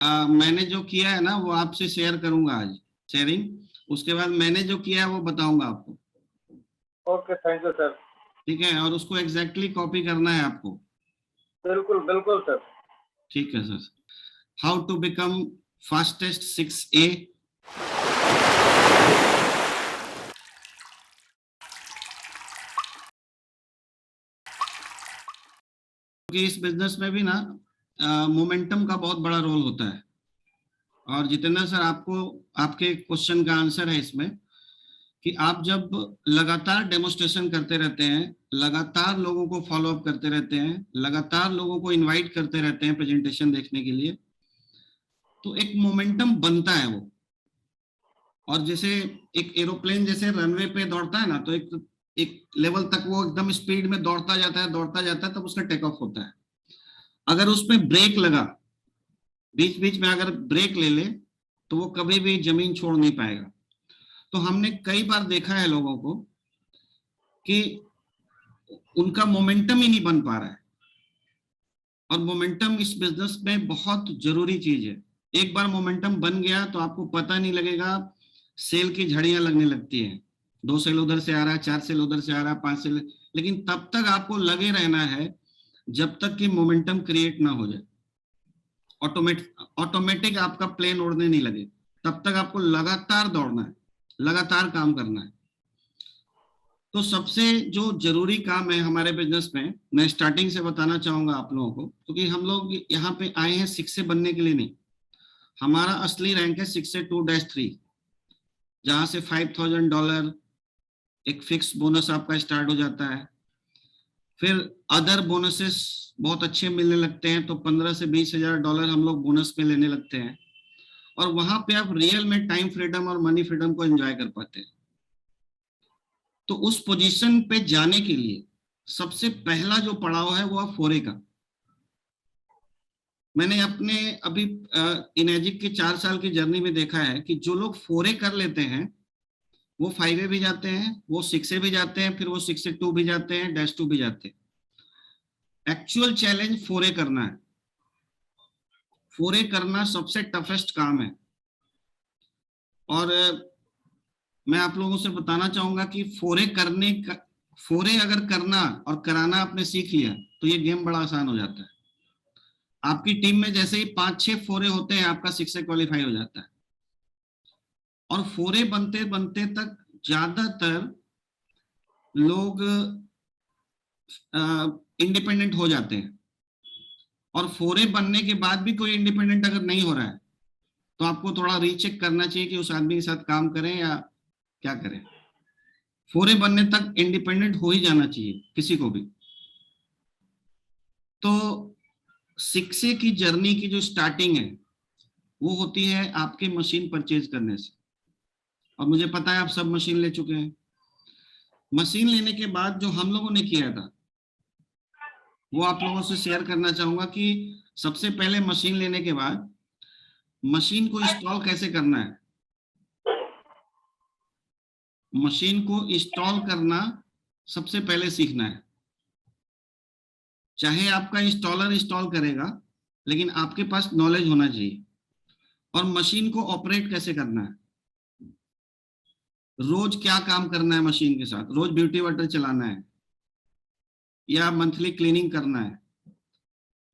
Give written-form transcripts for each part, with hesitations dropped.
मैंने जो किया है ना वो आपसे शेयर करूंगा आज, शेयरिंग। उसके बाद मैंने जो किया है वो बताऊंगा आपको। Okay, thank you sir. ठीक है, और उसको एग्जैक्टली कॉपी करना है आपको। बिल्कुल बिल्कुल सर। ठीक है sir. How to become fastest 6A। क्योंकि इस बिजनेस में भी ना मोमेंटम का बहुत बड़ा रोल होता है। और जितेंद्र सर, आपको आपके क्वेश्चन का आंसर है इसमें कि आप जब लगातार डेमोस्ट्रेशन करते रहते हैं, लगातार लोगों को फॉलो अप करते रहते हैं, लगातार लोगों को इनवाइट करते रहते हैं प्रेजेंटेशन देखने के लिए, तो एक मोमेंटम बनता है वो। और जैसे एक एरोप्लेन जैसे रनवे पे दौड़ता है ना, तो एक एक लेवल तक वो एकदम स्पीड में दौड़ता जाता है, तब उसका टेक ऑफ होता है। अगर उसमें ब्रेक लगा, बीच बीच में अगर ब्रेक ले ले, तो वो कभी भी जमीन छोड़ नहीं पाएगा। तो हमने कई बार देखा है लोगों को कि उनका मोमेंटम ही नहीं बन पा रहा है। और मोमेंटम इस बिजनेस में बहुत जरूरी चीज है। एक बार मोमेंटम बन गया तो आपको पता नहीं लगेगा, सेल की झड़ियां लगने लगती हैं। 2 सेल उधर से आ रहा है, 4 सेल उधर से आ रहा है, 5 सेल। लेकिन तब तक आपको लगे रहना है जब तक कि मोमेंटम क्रिएट ना हो जाए, ऑटोमेटिक आपका प्लेन उड़ने नहीं लगे, तब तक आपको लगातार दौड़ना है, लगातार काम करना है। तो सबसे जो जरूरी काम है हमारे बिजनेस में, मैं स्टार्टिंग से बताना चाहूंगा आप लोगों को, क्योंकि हम लोग यहाँ पे आए हैं 6 से बनने के लिए नहीं। हमारा असली रैंक है 6 से 2-3, जहां से $5,000 एक फिक्स बोनस आपका स्टार्ट हो जाता है। फिर अदर बोनसेस बहुत अच्छे मिलने लगते हैं, तो 15 से $20,000 हम लोग बोनस में लेने लगते हैं। और वहां पे आप रियल में टाइम फ्रीडम और मनी फ्रीडम को एंजॉय कर पाते हैं। तो उस पोजीशन पे जाने के लिए सबसे पहला जो पड़ाव है वो है फोरे का। मैंने अपने अभी इनएजिक के 4 साल की जर्नी में देखा है कि जो लोग फोरे कर लेते हैं वो 5A भी जाते हैं, वो 6A भी जाते हैं, फिर वो 6 से 2 भी जाते हैं, -2 भी जाते हैं। एक्चुअल चैलेंज फोरे करना है। फोरे करना सबसे टफेस्ट काम है। और मैं आप लोगों से बताना चाहूंगा कि फोरे अगर करना और कराना आपने सीख लिया तो ये गेम बड़ा आसान हो जाता है। आपकी टीम में जैसे ही 5-6 फोरे होते हैं, आपका 6 से क्वालिफाई हो जाता है। और फोरे बनते बनते तक ज्यादातर लोग इंडिपेंडेंट हो जाते हैं। और फोरे बनने के बाद भी कोई इंडिपेंडेंट अगर नहीं हो रहा है, तो आपको थोड़ा रीचेक करना चाहिए कि उस आदमी के साथ काम करें या क्या करें। फोरे बनने तक इंडिपेंडेंट हो ही जाना चाहिए किसी को भी। तो 6A की जर्नी की जो स्टार्टिंग है वो होती है आपके मशीन परचेज करने से। और मुझे पता है आप सब मशीन ले चुके हैं। मशीन लेने के बाद जो हम लोगों ने किया था वो आप लोगों से शेयर करना चाहूंगा कि सबसे पहले मशीन लेने के बाद मशीन को इंस्टॉल कैसे करना है। मशीन को इंस्टॉल करना सबसे पहले सीखना है। चाहे आपका इंस्टॉलर इंस्टॉल करेगा, लेकिन आपके पास नॉलेज होना चाहिए। और मशीन को ऑपरेट कैसे करना है, रोज क्या काम करना है मशीन के साथ, रोज ब्यूटी वाटर चलाना है या मंथली क्लीनिंग करना है,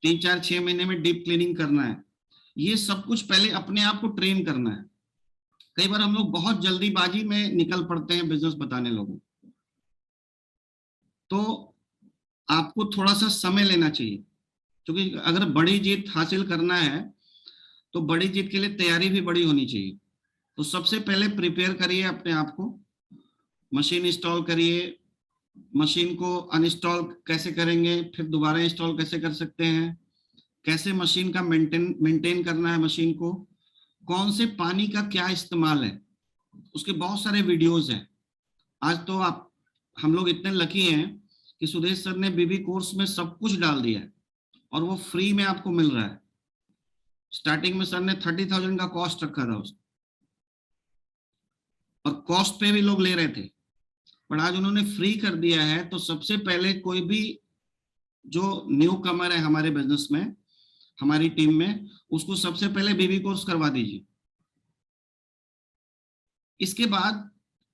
3-4-6 महीने में डीप क्लीनिंग करना है, ये सब कुछ पहले अपने आप को ट्रेन करना है। कई बार हम लोग बहुत जल्दीबाजी में निकल पड़ते हैं बिजनेस बताने लोगों, तो आपको थोड़ा सा समय लेना चाहिए। क्योंकि अगर बड़ी जीत हासिल करना है तो बड़ी जीत के लिए तैयारी भी बड़ी होनी चाहिए। तो सबसे पहले प्रिपेयर करिए अपने आप को, मशीन इंस्टॉल करिए। मशीन को अनइंस्टॉल कैसे करेंगे, फिर दोबारा इंस्टॉल कैसे कर सकते हैं, कैसे मशीन का मेंटेन करना है मशीन को, कौन से पानी का क्या इस्तेमाल है, उसके बहुत सारे वीडियोस हैं। आज तो आप हम लोग इतने लकी हैं कि सुदेश सर ने बीबी कोर्स में सब कुछ डाल दिया है और वो फ्री में आपको मिल रहा है। स्टार्टिंग में सर ने 30,000 का कॉस्ट रखा था उसको, और कॉस्ट पे भी लोग ले रहे थे, पर आज उन्होंने फ्री कर दिया है। तो सबसे पहले कोई भी जो न्यू कमर है हमारे बिजनेस में, हमारी टीम में, उसको सबसे पहले बेबी कोर्स करवा दीजिए। इसके बाद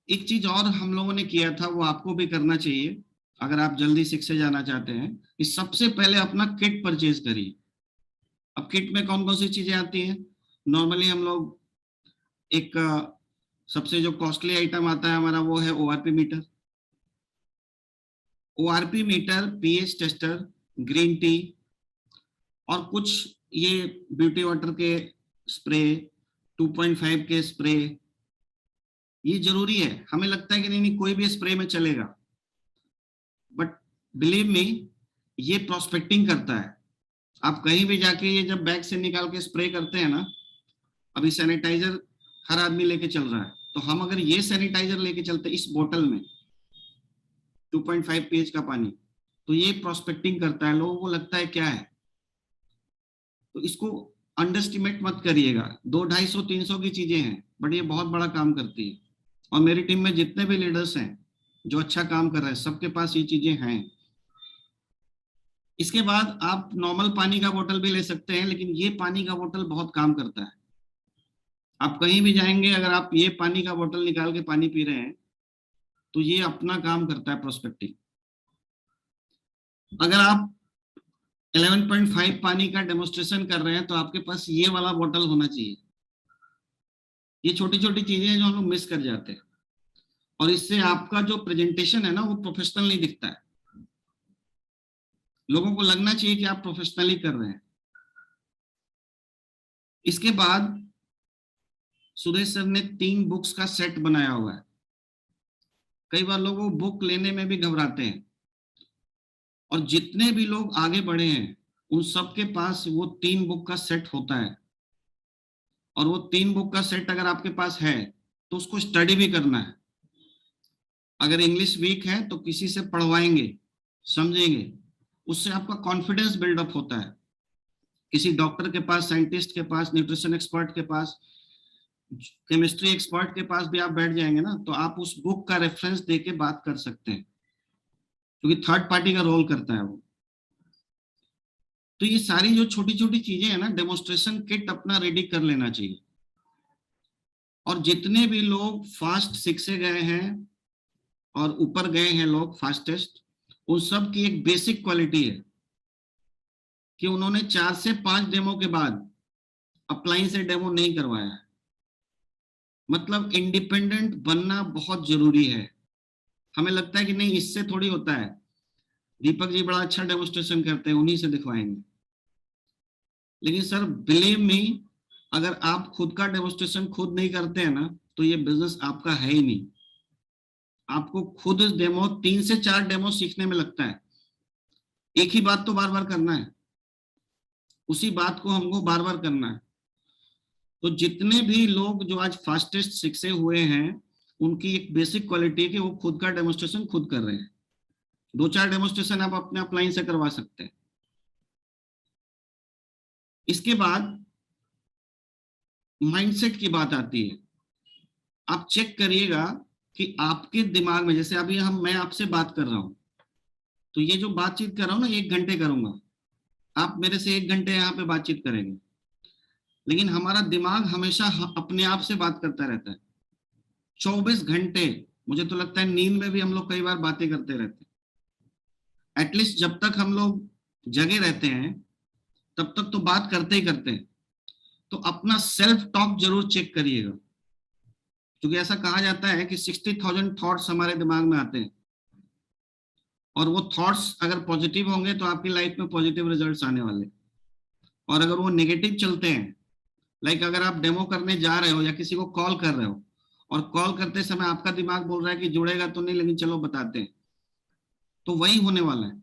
एक चीज और हम लोगों ने किया था, वो आपको भी करना चाहिए अगर आप जल्दी सिक्स से जाना चाहते हैं, कि सबसे पहले अपना किट परचेज करिए। अब किट में कौन कौन सी चीजें आती हैं? नॉर्मली हम लोग एक सबसे जो कॉस्टली आइटम आता है हमारा, वो है ORP meter. ORP meter, pH tester, green tea, और कुछ ये ब्यूटी वाटर के स्प्रे, 2.5 के स्प्रे, ये जरूरी है। हमें लगता है कि नहीं नहीं कोई भी स्प्रे में चलेगा, बट बिलीव मी, ये प्रोस्पेक्टिंग करता है। आप कहीं भी जाके ये जब बैग से निकाल के स्प्रे करते हैं ना, अभी सैनिटाइजर हर आदमी लेके चल रहा है, तो हम अगर ये सैनिटाइजर लेके चलते इस बोतल में 2.5 pH का पानी, तो ये प्रोस्पेक्टिंग करता है, लोगों को लगता है क्या है। तो इसको अंडरस्टिमेट मत करिएगा। 200-250-300 की चीजें हैं, बट ये बहुत बड़ा काम करती है। और मेरी टीम में जितने भी लीडर्स हैं जो अच्छा काम कर रहे हैं, सबके पास ये चीजें हैं। इसके बाद आप नॉर्मल पानी का बोतल भी ले सकते हैं, लेकिन ये पानी का बोतल बहुत काम करता है। आप कहीं भी जाएंगे, अगर आप ये पानी का बोतल निकाल के पानी पी रहे हैं, तो ये अपना काम करता है प्रोस्पेक्टिंग। अगर आप 11.5 पानी का डेमोस्ट्रेशन कर रहे हैं, तो आपके पास ये वाला बोतल होना चाहिए। ये छोटी छोटी चीजें हैं जो हम लोग मिस कर जाते हैं, और इससे आपका जो प्रेजेंटेशन है ना, वो प्रोफेशनल नहीं दिखता है। लोगों को लगना चाहिए कि आप प्रोफेशनली कर रहे हैं। इसके बाद सुरेश सर ने 3 बुक्स का सेट बनाया हुआ है। कई बार लोग वो बुक लेने में भी घबराते हैं, और जितने भी लोग आगे बढ़े हैं उन सबके पास वो 3 बुक का सेट होता है। और वो 3 बुक का सेट अगर आपके पास है, तो उसको स्टडी भी करना है। अगर इंग्लिश वीक है तो किसी से पढ़वाएंगे, समझेंगे, उससे आपका कॉन्फिडेंस बिल्डअप होता है। किसी डॉक्टर के पास, साइंटिस्ट के पास, न्यूट्रिशन एक्सपर्ट के पास, केमिस्ट्री एक्सपर्ट के पास भी आप बैठ जाएंगे ना, तो आप उस बुक का रेफरेंस देके बात कर सकते हैं, क्योंकि थर्ड पार्टी का रोल करता है वो। तो ये सारी जो छोटी छोटी चीजें हैं ना, डेमोस्ट्रेशन किट अपना रेडी कर लेना चाहिए। और जितने भी लोग फास्ट सीखे गए हैं और ऊपर गए हैं लोग फास्टेस्ट, उन सब की एक बेसिक क्वालिटी है कि उन्होंने 4 से 5 डेमो के बाद अपलाइन से डेमो नहीं करवाया है। मतलब इंडिपेंडेंट बनना बहुत जरूरी है। हमें लगता है कि नहीं इससे थोड़ी होता है, दीपक जी बड़ा अच्छा डेमोस्ट्रेशन करते हैं, उन्हीं से दिखवाएंगे। लेकिन सर बिलीव मी, अगर आप खुद का डेमोस्ट्रेशन खुद नहीं करते हैं ना, तो ये बिजनेस आपका है ही नहीं। आपको खुद डेमो 3 से 4 डेमो सीखने में लगता है। एक ही बात तो बार बार करना है, उसी बात को हमको बार बार करना है। तो जितने भी लोग जो आज फास्टेस्ट सीखे हुए हैं, उनकी एक बेसिक क्वालिटी है कि वो खुद का डेमोस्ट्रेशन खुद कर रहे हैं। 2-4 डेमोस्ट्रेशन आप अपने अपलाइन से करवा सकते हैं। इसके बाद माइंडसेट की बात आती है। आप चेक करिएगा कि आपके दिमाग में, जैसे अभी मैं आपसे बात कर रहा हूं, तो ये जो बातचीत कर रहा हूं ना, 1 घंटे करूंगा, आप मेरे से 1 घंटे यहाँ पे बातचीत करेंगे, लेकिन हमारा दिमाग हमेशा अपने आप से बात करता रहता है 24 घंटे। मुझे तो लगता है नींद में भी हम लोग कई बार बातें करते रहते हैं। एटलीस्ट जब तक हम लोग जगे रहते हैं, तब तक तो बात करते ही करते हैं। तो अपना सेल्फ टॉक जरूर चेक करिएगा, क्योंकि ऐसा कहा जाता है कि 60,000 थॉट्स हमारे दिमाग में आते हैं, और वो थॉट्स अगर पॉजिटिव होंगे तो आपकी लाइफ में पॉजिटिव रिजल्ट्स आने वाले, और अगर वो नेगेटिव चलते हैं, लाइक अगर आप डेमो करने जा रहे हो या किसी को कॉल कर रहे हो, और कॉल करते समय आपका दिमाग बोल रहा है कि जुड़ेगा तो नहीं, लेकिन चलो बताते हैं, तो वही होने वाला है।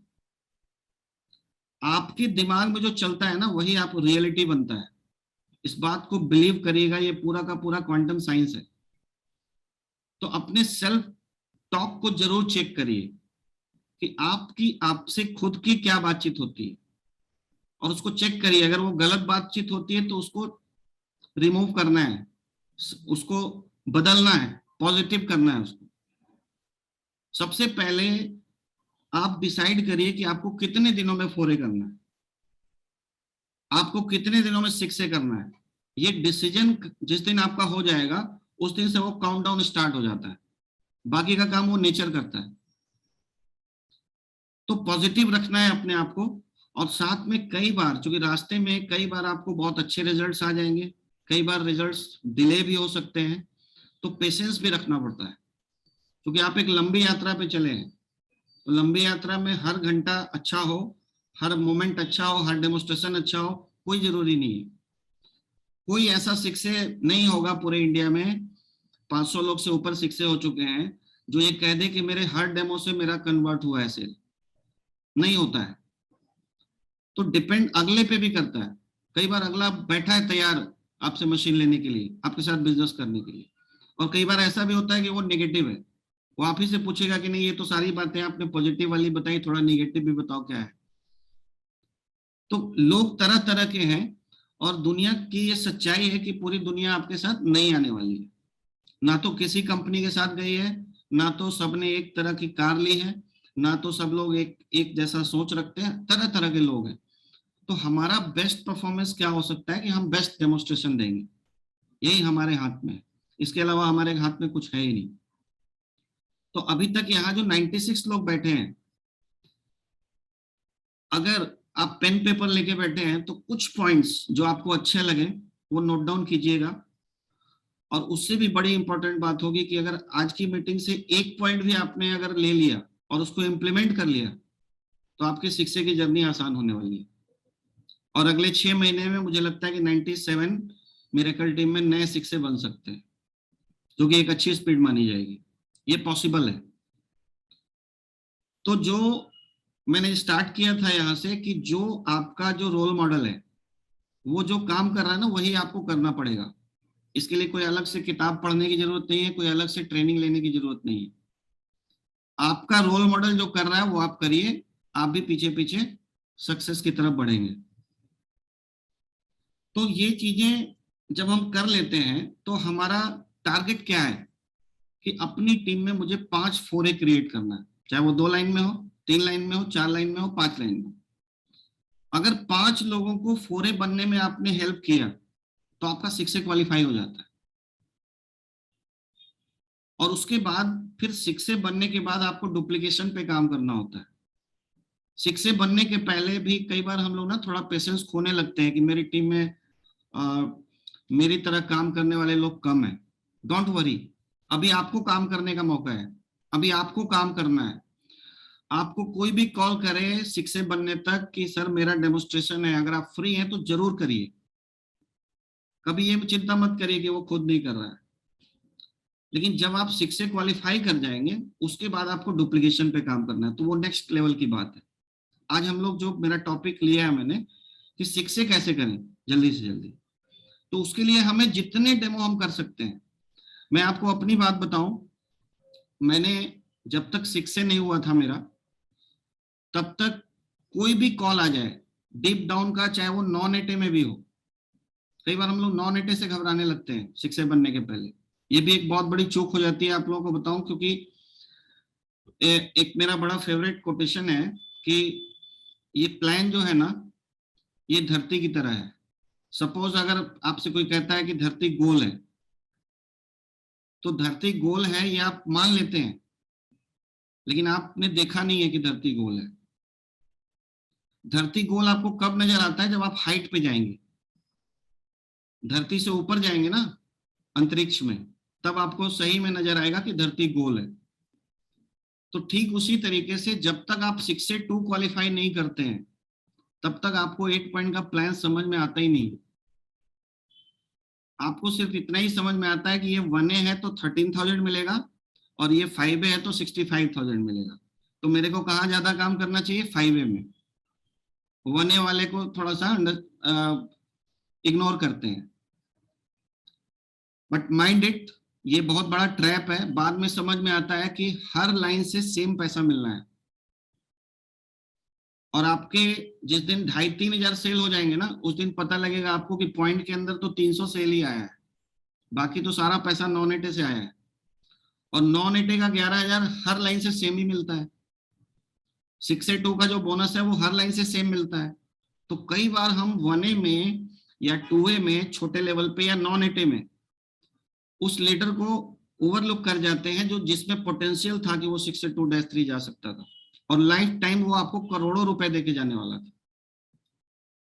आपके दिमाग में जो चलता है ना, वही आप रियलिटी बनता है। इस बात को बिलीव करिएगा, ये पूरा का पूरा क्वांटम साइंस है। तो अपने सेल्फ टॉक को जरूर चेक करिए कि आपकी आपसे खुद की क्या बातचीत होती है, और उसको चेक करिए। अगर वो गलत बातचीत होती है तो उसको रिमूव करना है, उसको बदलना है, पॉजिटिव करना है उसको। सबसे पहले आप डिसाइड करिए कि आपको कितने दिनों में फोरे करना है। आपको कितने दिनों में 6 से करना है, ये डिसीजन जिस दिन आपका हो जाएगा उस दिन से वो काउंटडाउन स्टार्ट हो जाता है, बाकी का काम वो नेचर करता है। तो पॉजिटिव रखना है अपने आप को, और साथ में कई बार, चूंकि रास्ते में कई बार आपको बहुत अच्छे रिजल्ट्स आ जाएंगे, कई बार रिजल्ट्स डिले भी हो सकते हैं, तो पेशेंस भी रखना पड़ता है, क्योंकि आप एक लंबी यात्रा पे चले हैं। तो लंबी यात्रा में हर घंटा अच्छा हो, हर मोमेंट अच्छा हो, हर डेमोस्ट्रेशन अच्छा हो, कोई जरूरी नहीं है। कोई ऐसा शिक्षे नहीं होगा पूरे इंडिया में, 500 लोग से ऊपर शिक्षे हो चुके हैं, जो ये कह दे कि मेरे हर डेमो से मेरा कन्वर्ट हुआ है सेल, नहीं होता है। तो डिपेंड अगले पे भी करता है। कई बार अगला बैठा है तैयार आपसे मशीन लेने के लिए, आपके साथ बिजनेस करने के लिए, और कई बार ऐसा भी होता है कि वो नेगेटिव है, वो आप ही से पूछेगा कि नहीं ये तो सारी बातें आपने पॉजिटिव वाली बताई, थोड़ा नेगेटिव भी बताओ क्या है। तो लोग तरह तरह के हैं, और दुनिया की ये सच्चाई है कि पूरी दुनिया आपके साथ नहीं आने वाली है। ना तो किसी कंपनी के साथ गई है, ना तो सबने एक तरह की कार ली है, ना तो सब लोग एक एक जैसा सोच रखते हैं, तरह तरह के लोग हैं। तो हमारा बेस्ट परफॉर्मेंस क्या हो सकता है कि हम बेस्ट डेमोस्ट्रेशन देंगे, यही हमारे हाथ में है। इसके अलावा हमारे हाथ में कुछ है ही नहीं। तो अभी तक यहाँ जो 96 लोग बैठे हैं, अगर आप पेन पेपर लेके बैठे हैं तो कुछ पॉइंट्स जो आपको अच्छे लगे वो नोट डाउन कीजिएगा। और उससे भी बड़ी इंपॉर्टेंट बात होगी कि अगर आज की मीटिंग से एक पॉइंट भी आपने अगर ले लिया और उसको इम्प्लीमेंट कर लिया, तो आपके शिक्षे की जर्नी आसान होने वाली है। और अगले 6 महीने में मुझे लगता है कि 97 मिरेकल टीम में नए शिक्षे बन सकते हैं, जो कि एक अच्छी स्पीड मानी जाएगी। ये पॉसिबल है। तो जो मैंने स्टार्ट किया था यहाँ से कि जो आपका जो रोल मॉडल है वो जो काम कर रहा है ना, वही आपको करना पड़ेगा। इसके लिए कोई अलग से किताब पढ़ने की जरूरत नहीं है, कोई अलग से ट्रेनिंग लेने की जरूरत नहीं है। आपका रोल मॉडल जो कर रहा है वो आप करिए, आप भी पीछे पीछे सक्सेस की तरफ बढ़ेंगे। तो ये चीजें जब हम कर लेते हैं तो हमारा टारगेट क्या है कि अपनी टीम में मुझे 5 फोरे क्रिएट करना है, चाहे वो 2 लाइन में हो, 3 लाइन में हो, 4 लाइन में हो, 5 लाइन में हो। अगर 5 लोगों को फोरे बनने में आपने हेल्प किया तो आपका 6 से क्वालिफाई हो जाता है। और उसके बाद फिर 6 से बनने के बाद आपको डुप्लीकेशन पे काम करना होता है। 6 से बनने के पहले भी कई बार हम लोग ना थोड़ा पेशेंस खोने लगते हैं कि मेरी टीम में मेरी तरह काम करने वाले लोग कम हैं। डोंट वरी, अभी आपको काम करने का मौका है, अभी आपको काम करना है। आपको कोई भी कॉल करे 6 से बनने तक कि सर मेरा डेमोस्ट्रेशन है, अगर आप फ्री हैं तो जरूर करिए। कभी ये चिंता मत करिए कि वो खुद नहीं कर रहा है। लेकिन जब आप 6 से क्वालिफाई कर जाएंगे उसके बाद आपको डुप्लीकेशन पे काम करना है, तो वो नेक्स्ट लेवल की बात है। आज हम लोग जो मेरा टॉपिक लिया है मैंने कि 6 से कैसे करें जल्दी से जल्दी, तो उसके लिए हमें जितने डेमो हम कर सकते हैं। मैं आपको अपनी बात बताऊं, मैंने जब तक 6 से नहीं हुआ था मेरा, तब तक कोई भी कॉल आ जाए डीप डाउन का, चाहे वो नॉन एटे में भी हो, कई बार हम लोग नॉन एटे से घबराने लगते हैं 6 से बनने के पहले। ये भी एक बहुत बड़ी चूक हो जाती है, आप लोगों को बताऊं, क्योंकि एक मेरा बड़ा फेवरेट कोटेशन है कि ये प्लान जो है ना, ये धरती की तरह है। सपोज अगर आपसे कोई कहता है कि धरती गोल है, तो धरती गोल है ये आप मान लेते हैं, लेकिन आपने देखा नहीं है कि धरती गोल है। धरती गोल आपको कब नजर आता है? जब आप हाइट पे जाएंगे, धरती से ऊपर जाएंगे ना अंतरिक्ष में, तब आपको सही में नजर आएगा कि धरती गोल है। तो ठीक उसी तरीके से जब तक आप 6 से 2 क्वालिफाई नहीं करते हैं तब तक आपको 8 पॉइंट का प्लान समझ में आता ही नहीं। आपको सिर्फ इतना ही समझ में आता है कि ये 1A है तो 13,000 मिलेगा, और ये 5A है तो 65,000 मिलेगा। तो मेरे को कहाँ ज्यादा काम करना चाहिए? 5A में। 1A वाले को थोड़ा सा इग्नोर करते हैं। बट माइंड इट, ये बहुत बड़ा ट्रैप है। बाद में समझ में आता है कि हर लाइन से सेम पैसा मिलना है, और आपके जिस दिन 2,500-3,000 सेल हो जाएंगे ना, उस दिन पता लगेगा आपको कि पॉइंट के अंदर तो 300 सेल ही आया है, बाकी तो सारा पैसा नॉन एटे से आया है। और नॉन एटे का 11,000 हर लाइन से सेम ही मिलता है। 6 से 2 का जो बोनस है वो हर लाइन से सेम मिलता है। तो कई बार हम 1A में या 2A में छोटे लेवल पे या नॉन 8A में उस लीडर को ओवरलुक कर जाते हैं जो जिसमें पोटेंशियल था कि वो 6 से 2-3 जा सकता था, और लाइफ टाइम वो आपको करोड़ों रुपए देके जाने वाला था।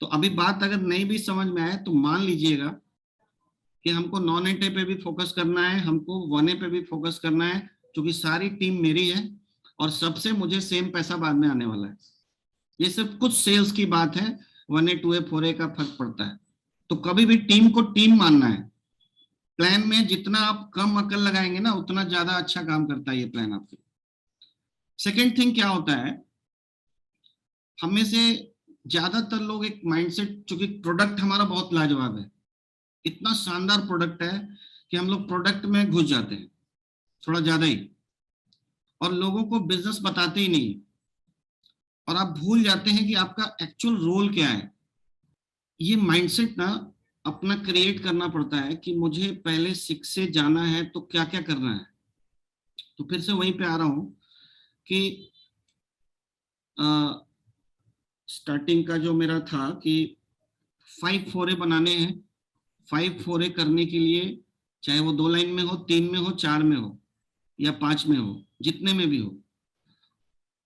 तो अभी बात अगर नहीं भी समझ में आए तो मान लीजिएगा कि हमको नॉन 8A पे भी फोकस करना है, हमको 1A पे भी फोकस करना है, क्योंकि सारी टीम मेरी है और सबसे मुझे सेम पैसा बाद में आने वाला है। ये सिर्फ कुछ सेल्स की बात है, 1A 2A 4A का फर्क पड़ता है। तो कभी भी टीम को टीम मानना है। प्लान में जितना आप कम अकल लगाएंगे ना, उतना ज्यादा अच्छा काम करता है ये प्लान आपके। सेकेंड थिंग क्या होता है, हम में से ज्यादातर लोग एक माइंडसेट, चूंकि प्रोडक्ट हमारा बहुत लाजवाब है, इतना शानदार प्रोडक्ट है कि हम लोग प्रोडक्ट में घुस जाते हैं थोड़ा ज्यादा ही, और लोगों को बिजनेस बताते ही नहीं, और आप भूल जाते हैं कि आपका एक्चुअल रोल क्या है। ये माइंडसेट ना अपना क्रिएट करना पड़ता है कि मुझे पहले 6 से जाना है तो क्या क्या करना है। तो फिर से वहीं पे आ रहा हूं कि स्टार्टिंग का जो मेरा था कि 5 4A बनाने हैं। 5 4A करने के लिए चाहे वो 2 लाइन में हो, 3 में हो, 4 में हो या 5 में हो, जितने में भी हो,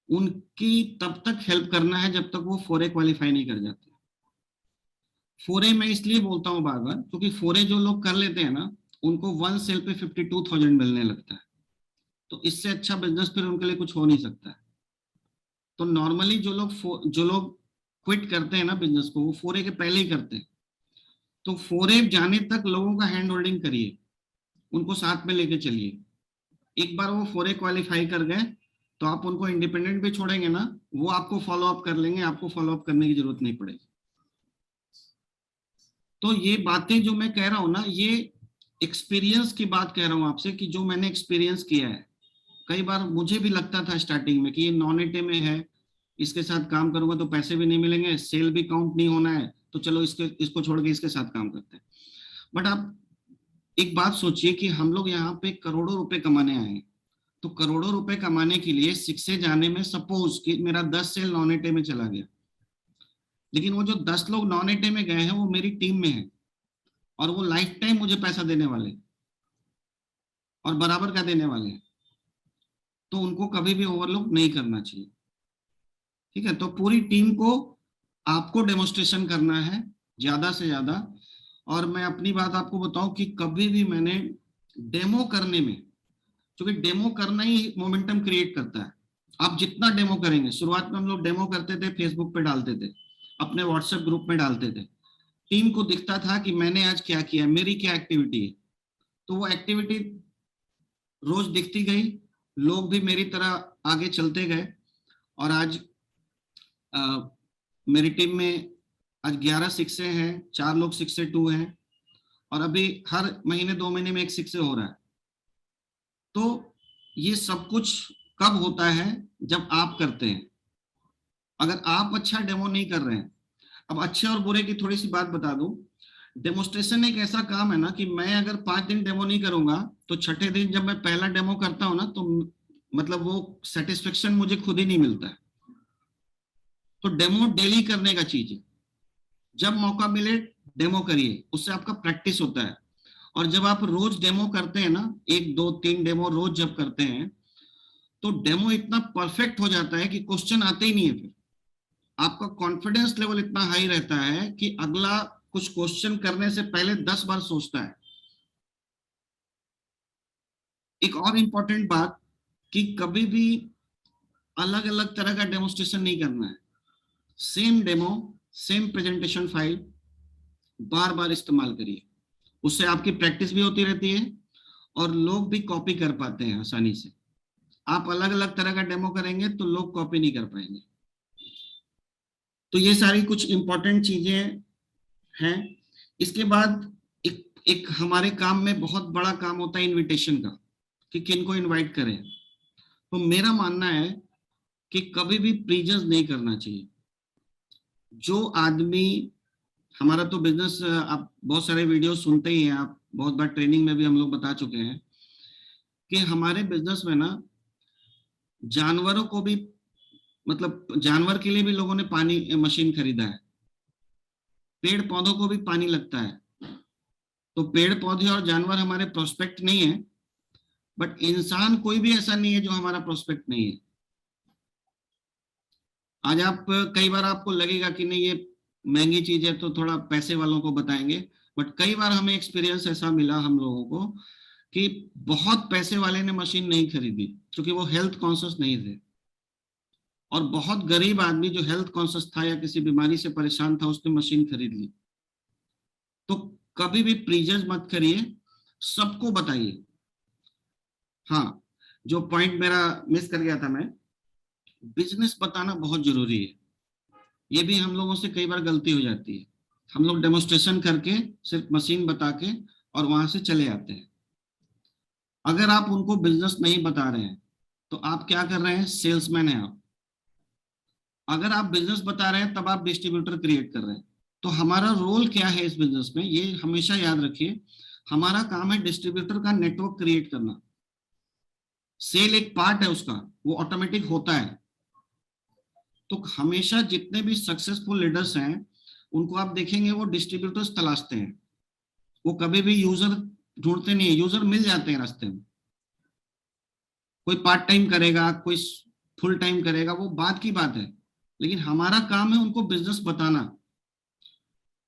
उनकी तब तक हेल्प करना है जब तक वो 4A क्वालिफाई नहीं कर जाते। 4A मैं इसलिए बोलता हूँ बार बार क्योंकि 4A जो लोग कर लेते हैं ना, उनको 1 सेल पे 52,000 मिलने लगता है। तो इससे अच्छा बिजनेस फिर उनके लिए कुछ हो नहीं सकता है। तो नॉर्मली जो लोग क्विट करते हैं ना बिजनेस को, वो 4A के पहले ही करते हैं। तो 4A जाने तक लोगों का हैंड होल्डिंग करिए, उनको साथ में लेके चलिए। एक बार वो 4A क्वालिफाई कर गए तो आप उनको इंडिपेंडेंट भी छोड़ेंगे ना, वो आपको फॉलो अप कर लेंगे, आपको फॉलो अप करने की जरूरत नहीं पड़ेगी। तो ये बातें जो मैं कह रहा हूं ना, ये एक्सपीरियंस की बात कह रहा हूं आपसे, कि जो मैंने एक्सपीरियंस किया है। कई बार मुझे भी लगता था स्टार्टिंग में कि ये नॉन 8A में है, इसके साथ काम करूंगा तो पैसे भी नहीं मिलेंगे, सेल भी काउंट नहीं होना है, तो चलो इसको छोड़ के इसके साथ काम करते हैं। बट आप एक बात सोचिए कि हम लोग यहाँ पे करोड़ों रुपए कमाने आए हैं। तो करोड़ों रुपए कमाने के लिए 6 से जाने में, सपोज कि मेरा 10 सेल नॉन 8A में चला गया, लेकिन वो जो 10 लोग नॉन 8A में गए हैं वो मेरी टीम में है, और वो लाइफ टाइम मुझे पैसा देने वाले और बराबर का देने वाले हैं। तो उनको कभी भी ओवरलुक नहीं करना चाहिए। ठीक है, तो पूरी टीम को आपको डेमोस्ट्रेशन करना है ज्यादा से ज्यादा। और मैं अपनी बात आपको बताऊं कि कभी भी मैंने डेमो करने में, क्योंकि डेमो करना ही मोमेंटम क्रिएट करता है। आप जितना डेमो करेंगे, शुरुआत में हम लोग डेमो करते थे, फेसबुक पे डालते थे, अपने व्हाट्सएप ग्रुप में डालते थे, टीम को दिखता था कि मैंने आज क्या किया, मेरी क्या एक्टिविटी है। तो वो एक्टिविटी रोज दिखती गई, लोग भी मेरी तरह आगे चलते गए, और आज मेरी टीम में आज 11 6 हैं, 4 लोग 6 से 2 हैं, और अभी हर महीने 2 महीने में एक 6 से हो रहा है। तो ये सब कुछ कब होता है, जब आप करते हैं। अगर आप अच्छा डेमो नहीं कर रहे हैं, अब अच्छे और बुरे की थोड़ी सी बात बता दूं। डेमोस्ट्रेशन एक ऐसा काम है ना कि मैं अगर 5 दिन डेमो नहीं करूंगा तो छठे दिन जब मैं पहला डेमो करता हूं ना, तो मतलब वो सेटिस्फेक्शन मुझे खुद ही नहीं मिलता है। तो डेमो डेली करने का चीज है, जब मौका मिले डेमो करिए, उससे आपका प्रैक्टिस होता है। और जब आप रोज डेमो करते हैं ना, 1 2 3 डेमो रोज जब करते हैं, तो डेमो इतना परफेक्ट हो जाता है कि क्वेश्चन आते ही नहीं है। फिर आपका कॉन्फिडेंस लेवल इतना हाई रहता है कि अगला कुछ क्वेश्चन करने से पहले 10 बार सोचता है। एक और इंपॉर्टेंट बात, कि कभी भी अलग अलग तरह का डेमोस्ट्रेशन नहीं करना है। Same demo, same presentation file बार बार इस्तेमाल करिए, उससे आपकी प्रैक्टिस भी होती रहती है और लोग भी कॉपी कर पाते हैं आसानी से। आप अलग अलग तरह का डेमो करेंगे तो लोग कॉपी नहीं कर पाएंगे। तो ये सारी कुछ इंपॉर्टेंट चीजें हैं। इसके बाद एक हमारे काम में बहुत बड़ा काम होता है इनविटेशन का, कि किन को इनवाइट करें। तो मेरा मानना है कि कभी भी प्रीजज नहीं करना चाहिए। जो आदमी, हमारा तो बिजनेस, आप बहुत सारे वीडियो सुनते ही हैं, आप बहुत बार ट्रेनिंग में भी हम लोग बता चुके हैं कि हमारे बिजनेस में ना जानवरों को भी, मतलब जानवर के लिए भी लोगों ने पानी मशीन खरीदा है। पेड़ पौधों को भी पानी लगता है। तो पेड़ पौधे और जानवर हमारे प्रोस्पेक्ट नहीं है, बट इंसान कोई भी ऐसा नहीं है जो हमारा प्रोस्पेक्ट नहीं है। आज आप कई बार आपको लगेगा कि नहीं ये महंगी चीज है तो थोड़ा पैसे वालों को बताएंगे, बट कई बार हमें एक्सपीरियंस ऐसा मिला हम लोगों को कि बहुत पैसे वाले ने मशीन नहीं खरीदी क्योंकि वो हेल्थ कॉन्शियस नहीं थे, और बहुत गरीब आदमी जो हेल्थ कॉन्शियस था या किसी बीमारी से परेशान था उसने मशीन खरीद ली। तो कभी भी प्रीजज मत करिए, सबको बताइए। हाँ, जो पॉइंट मेरा मिस कर गया था मैं, बिजनेस बताना बहुत जरूरी है। ये भी हम लोगों से कई बार गलती हो जाती है, हम लोग डेमोस्ट्रेशन करके सिर्फ मशीन बता के और वहां से चले आते हैं। अगर आप उनको बिजनेस नहीं बता रहे हैं तो आप क्या कर रहे हैं, सेल्समैन है आप। अगर आप बिजनेस बता रहे हैं तब आप डिस्ट्रीब्यूटर क्रिएट कर रहे हैं। तो हमारा रोल क्या है इस बिजनेस में, ये हमेशा याद रखिए। हमारा काम है डिस्ट्रीब्यूटर का नेटवर्क क्रिएट करना। सेल एक पार्ट है उसका, वो ऑटोमेटिक होता है। तो हमेशा जितने भी सक्सेसफुल लीडर्स हैं उनको आप देखेंगे वो डिस्ट्रीब्यूटर्स तलाशते हैं, वो कभी भी यूजर ढूंढते नहीं है। यूजर मिल जाते हैं रास्ते में, कोई पार्ट टाइम करेगा, कोई फुल टाइम करेगा, वो बात की बात है, लेकिन हमारा काम है उनको बिजनेस बताना।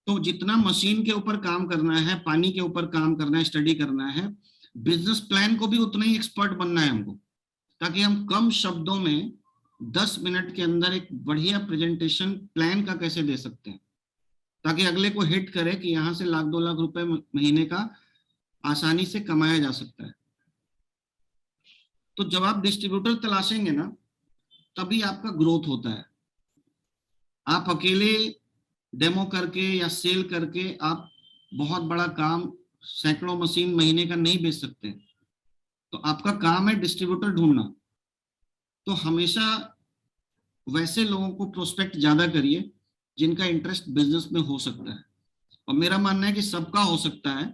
तो जितना मशीन के ऊपर काम करना है, पानी के ऊपर काम करना है, स्टडी करना है, बिजनेस प्लान को भी उतना ही एक्सपर्ट बनना है हमको, ताकि हम कम शब्दों में 10 मिनट के अंदर एक बढ़िया प्रेजेंटेशन प्लान का कैसे दे सकते हैं, ताकि अगले को हिट करे कि यहाँ से 1-2 लाख रुपए महीने का आसानी से कमाया जा सकता है। तो जब आप डिस्ट्रीब्यूटर तलाशेंगे ना, तभी आपका ग्रोथ होता है। आप अकेले डेमो करके या सेल करके आप बहुत बड़ा काम, सैकड़ों मशीन महीने का नहीं बेच सकते। तो आपका काम है डिस्ट्रीब्यूटर ढूंढना। तो हमेशा वैसे लोगों को प्रोस्पेक्ट ज्यादा करिए जिनका इंटरेस्ट बिजनेस में हो सकता है। और मेरा मानना है कि सबका हो सकता है।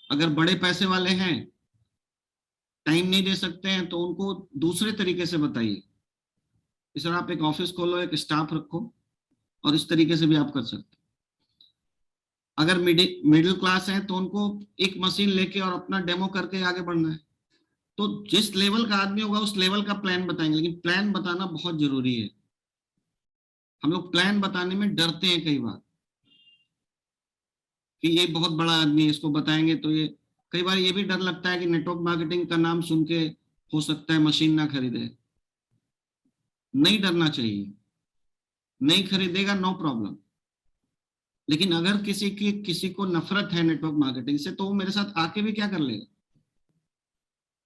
अगर बड़े पैसे वाले हैं, टाइम नहीं दे सकते हैं, तो उनको दूसरे तरीके से बताइए कि सर आप एक ऑफिस खोलो, एक स्टाफ रखो, और इस तरीके से भी आप कर सकते हैं। अगर मिडिल क्लास है तो उनको एक मशीन लेके और अपना डेमो करके आगे बढ़ना है। तो जिस लेवल का आदमी होगा उस लेवल का प्लान बताएंगे, लेकिन प्लान बताना बहुत जरूरी है। हम लोग प्लान बताने में डरते हैं कई बार कि ये बहुत बड़ा आदमी है, इसको बताएंगे तो ये, कई बार ये भी डर लगता है कि नेटवर्क मार्केटिंग का नाम सुन के हो सकता है मशीन ना खरीदे। नहीं डरना चाहिए, नहीं खरीदेगा नो प्रॉब्लम, लेकिन अगर किसी को नफरत है नेटवर्क मार्केटिंग से, तो वो मेरे साथ आके भी क्या कर लेगा।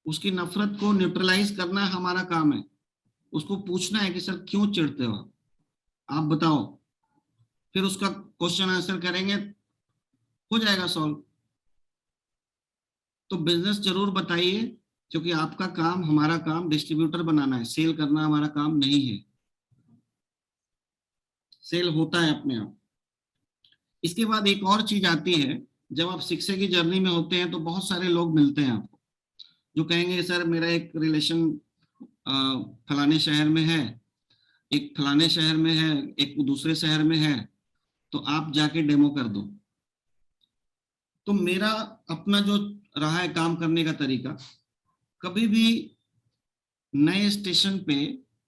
उसकी नफरत को न्यूट्रलाइज करना हमारा काम है। उसको पूछना है कि सर क्यों चिढ़ते हो आप बताओ, फिर उसका क्वेश्चन आंसर करेंगे, हो जाएगा सॉल्व। तो बिजनेस जरूर बताइए, क्योंकि आपका काम, हमारा काम डिस्ट्रीब्यूटर बनाना है, सेल करना हमारा काम नहीं है। सेल होता है अपने आप। इसके बाद एक और चीज आती है, जब आप शिक्षा की जर्नी में होते हैं तो बहुत सारे लोग मिलते हैं आपको जो कहेंगे सर मेरा एक रिलेशन फलाने शहर में है, एक फलाने शहर में है, एक दूसरे शहर में है, तो आप जाके डेमो कर दो। तो मेरा अपना जो रहा है काम करने का तरीका, कभी भी नए स्टेशन पे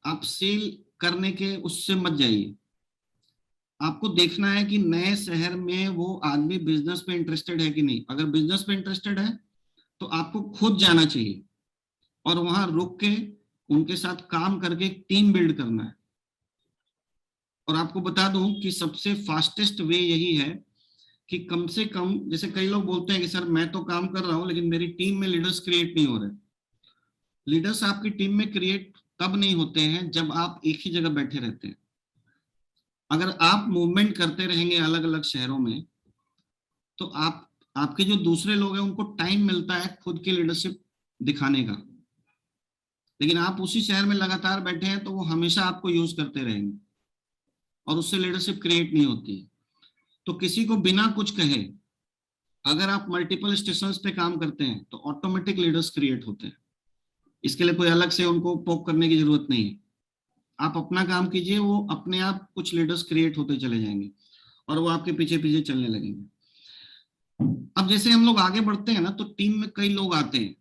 आप सेल करने के उससे मत जाइए। आपको देखना है कि नए शहर में वो आदमी बिजनेस में इंटरेस्टेड है कि नहीं। अगर बिजनेस में इंटरेस्टेड है तो आपको खुद जाना चाहिए और वहां रुक के उनके साथ काम करके एक टीम बिल्ड करना है। और आपको बता दूं कि सबसे फास्टेस्ट वे यही है कि कम से कम, जैसे कई लोग बोलते हैं कि सर मैं तो काम कर रहा हूं लेकिन मेरी टीम में लीडर्स क्रिएट नहीं हो रहे। लीडर्स आपकी टीम में क्रिएट तब नहीं होते हैं जब आप एक ही जगह बैठे रहते हैं। अगर आप मूवमेंट करते रहेंगे अलग अलग शहरों में, तो आपके जो दूसरे लोग हैं उनको टाइम मिलता है खुद की लीडरशिप दिखाने का। लेकिन आप उसी शहर में लगातार बैठे हैं तो वो हमेशा आपको यूज करते रहेंगे और उससे लीडरशिप क्रिएट नहीं होती। तो किसी को बिना कुछ कहे अगर आप मल्टीपल स्टेशन पे काम करते हैं तो ऑटोमेटिक लीडर्स क्रिएट होते हैं। इसके लिए कोई अलग से उनको पोक करने की जरूरत नहीं है। आप अपना काम कीजिए, वो अपने आप कुछ लीडर्स क्रिएट होते चले जाएंगे। और वो आपके पीछे पीछे चलने लगेंगे। अब जैसे हम लोग आगे बढ़ते हैं ना, तो टीम में कई लोग आते हैं,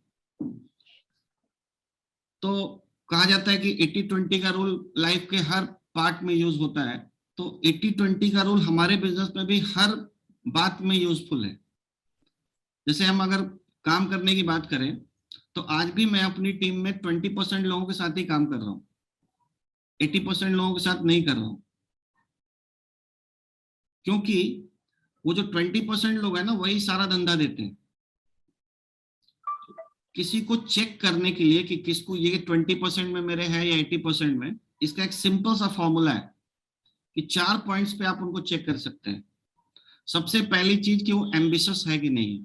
तो कहा जाता है कि 80-20 का रूल लाइफ के हर पार्ट में यूज होता है। तो 80-20 का रूल हमारे बिजनेस में भी हर बात में यूजफुल है। जैसे हम अगर काम करने की बात करें, तो आज भी मैं अपनी टीम में 20% लोगों के साथ ही काम कर रहा हूँ, 80% लोगों के साथ नहीं कर रहा हूँ। क्योंकि वो जो 20% लोग हैं ना, वही सारा धंधा देते हैं। किसी को चेक करने के लिए कि किसको ये 20% में मेरे है या 80% में, इसका एक सिंपल सा फॉर्मूला है कि 4 पॉइंट्स पे आप उनको चेक कर सकते हैं। सबसे पहली चीज कि वो एम्बिशियस है कि नहीं।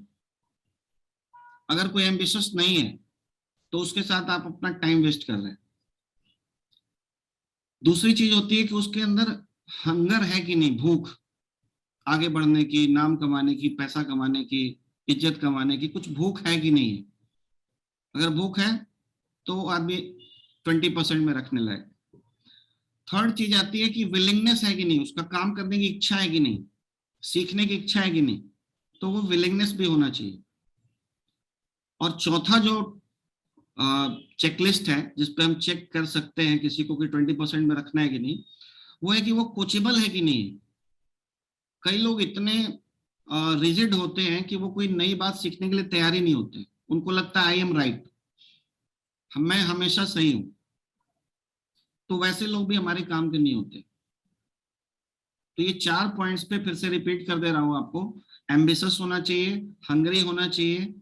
अगर कोई एम्बिशियस नहीं है तो उसके साथ आप अपना टाइम वेस्ट कर रहे हैं। दूसरी चीज होती है कि उसके अंदर हंगर है कि नहीं, भूख आगे बढ़ने की, नाम कमाने की, पैसा कमाने की, इज्जत कमाने की, कुछ भूख है कि नहीं है। अगर भूख है तो आदमी 20% में रखने लायक। थर्ड चीज आती है कि विलिंगनेस है कि नहीं, उसका काम करने की इच्छा है कि नहीं, सीखने की इच्छा है कि नहीं, तो वो विलिंगनेस भी होना चाहिए। और चौथा जो चेकलिस्ट है जिसपे हम चेक कर सकते हैं किसी को कि 20% में रखना है कि नहीं, वो है कि वो कोचेबल है कि नहीं। कई लोग इतने रिजिड होते हैं कि वो कोई नई बात सीखने के लिए तैयार ही नहीं होते। उनको लगता है आई एम राइट, मैं हमेशा सही हूं। तो वैसे लोग भी हमारे काम के नहीं होते। तो ये 4 पॉइंट्स पे फिर से रिपीट कर दे रहा हूं आपको। एम्बिशियस होना चाहिए, हंग्री होना चाहिए,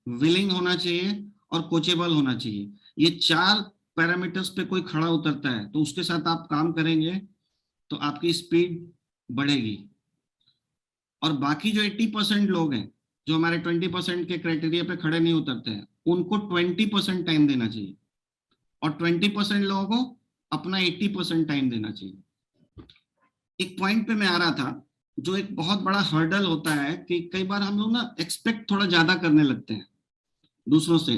विलिंग होना चाहिए और कोचेबल होना चाहिए। ये 4 पैरामीटर्स पे कोई खड़ा उतरता है तो उसके साथ आप काम करेंगे तो आपकी स्पीड बढ़ेगी। और बाकी जो 80% लोग हैं जो हमारे 20% के क्राइटेरिया पे खड़े नहीं उतरते हैं, उनको 20% टाइम देना चाहिए और 20% लोगों को अपना 80% टाइम देना चाहिए। एक पॉइंट पे मैं आ रहा था, जो एक बहुत बड़ा हर्डल होता है कि कई बार हम लोग ना एक्सपेक्ट थोड़ा ज्यादा करने लगते हैं दूसरों से,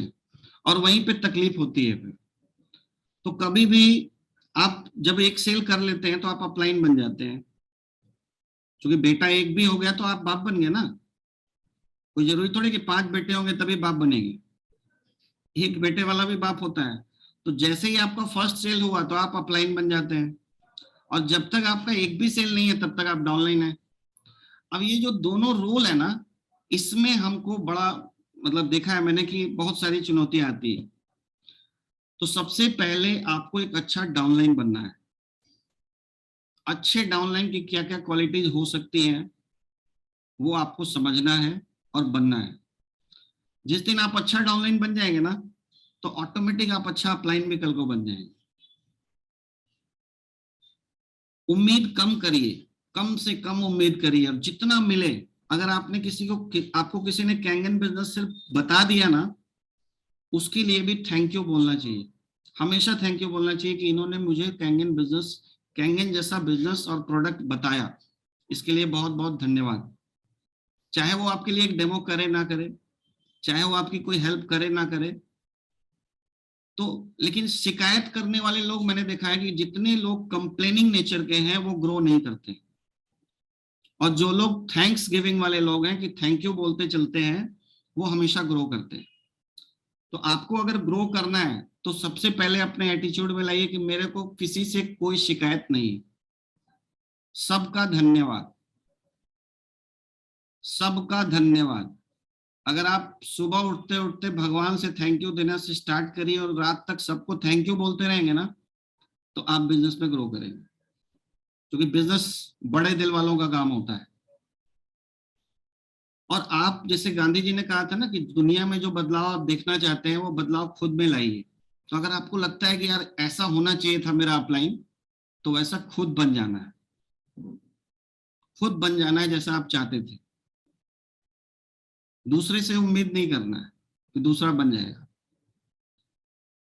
और वहीं पे तकलीफ होती है फिर। तो कभी भी आप जब एक सेल कर लेते हैं तो आप अपलाइन बन जाते हैं। क्योंकि बेटा एक भी हो गया तो आप बाप बन गए ना। कोई जरूरी थोड़ी कि 5 बेटे होंगे तभी बाप बनेंगे, एक बेटे वाला भी बाप होता है। तो जैसे ही आपका फर्स्ट सेल हुआ तो आप अपलाइन बन जाते हैं, और जब तक आपका एक भी सेल नहीं है तब तक आप डाउनलाइन है। अब ये जो दोनों रोल है ना, इसमें हमको बड़ा मतलब देखा है मैंने कि बहुत सारी चुनौतियां आती है। तो सबसे पहले आपको एक अच्छा डाउनलाइन बनना है। अच्छे डाउनलाइन की क्या क्या क्वालिटीज हो सकती हैं वो आपको समझना है और बनना है। जिस दिन आप अच्छा डाउनलाइन बन जाएंगे ना, तो ऑटोमेटिक आप अच्छा अपलाइन भी कल को बन जाएंगे। उम्मीद कम करिए, कम से कम उम्मीद करिए, और जितना मिले। अगर आपने किसी को आपको किसी ने कैंगन बिजनेस सिर्फ बता दिया ना, उसके लिए भी थैंक यू बोलना चाहिए। हमेशा थैंक यू बोलना चाहिए कि इन्होंने मुझे कैंगन बिजनेस, कैंगन जैसा बिजनेस और प्रोडक्ट बताया, इसके लिए बहुत बहुत धन्यवाद। चाहे वो आपके लिए एक डेमो करे ना करे, चाहे वो आपकी कोई हेल्प करे ना करे। तो लेकिन शिकायत करने वाले लोग मैंने देखा है कि जितने लोग कंप्लेनिंग नेचर के हैं वो ग्रो नहीं करते, और जो लोग थैंक्स गिविंग वाले लोग हैं कि थैंक यू बोलते चलते हैं, वो हमेशा ग्रो करते हैं। तो आपको अगर ग्रो करना है तो सबसे पहले अपने एटीट्यूड में लाइए कि मेरे को किसी से कोई शिकायत नहीं, सबका धन्यवाद, सबका धन्यवाद। अगर आप सुबह उठते उठते भगवान से थैंक यू देना से स्टार्ट करिए और रात तक सबको थैंक यू बोलते रहेंगे ना, तो आप बिजनेस में ग्रो करेंगे। क्योंकि बिजनेस बड़े दिल वालों का काम होता है। और आप जैसे गांधी जी ने कहा था ना कि दुनिया में जो बदलाव आप देखना चाहते हैं वो बदलाव खुद में लाइए। तो अगर आपको लगता है कि यार ऐसा होना चाहिए था मेरा अपलाइन, तो वैसा खुद बन जाना है, खुद बन जाना है जैसा आप चाहते थे। दूसरे से उम्मीद नहीं करना है कि दूसरा बन जाएगा।